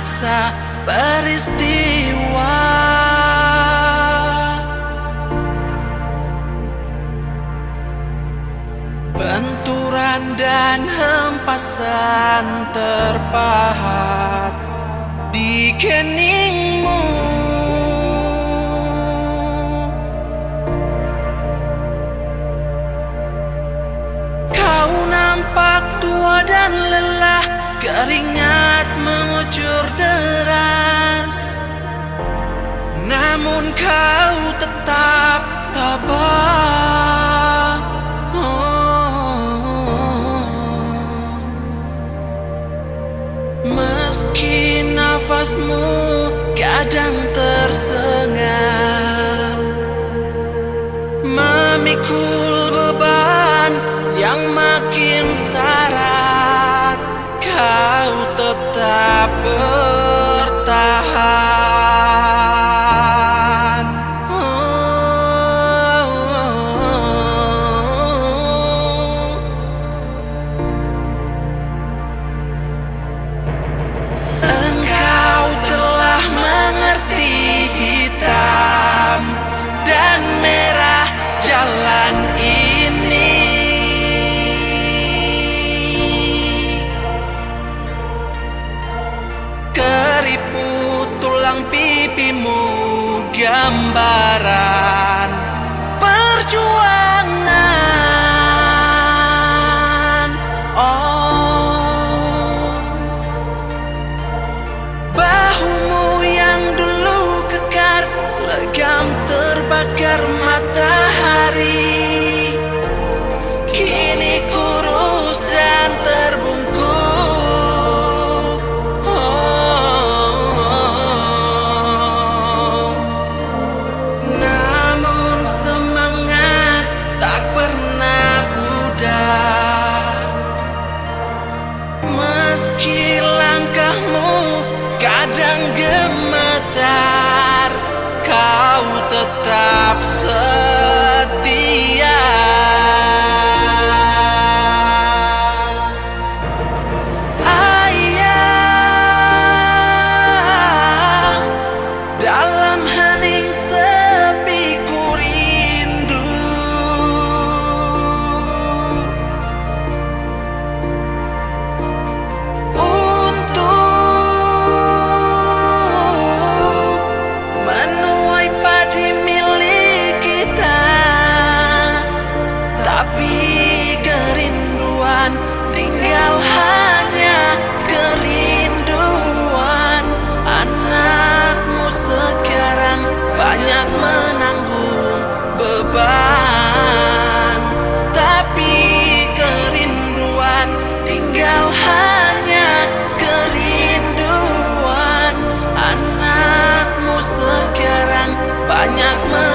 memaksa peristiwa. Benturan dan hempasan terpahat di keningmu. Kau nampak tua dan lelah, keringat mengucur deras, namun kau tetap tabah. Meski nafasmu kadang tersengal, memikul beban yang makin syarat, kau tetap bertahan. Engkau telah mengerti hitam dan merah jalan ini. Keriput tulang pipimu gambaran perjuangan. Oh, bahumu yang dulu kekar, legam terbakar matahari, kini kurus dan terbungkuk. Namun semangat tak pernah pudar, meski langkahmu kadang gemetar, kau tetap setia. Ayah, dalam hening sepi ku rindu, untuk menuai padi milik kita. Tapi kerinduan tinggal hanya kerinduan. Anakmu sekarang banyak menanggung beban, tapi kerinduan tinggal hanya kerinduan. Anakmu sekarang banyak menanggung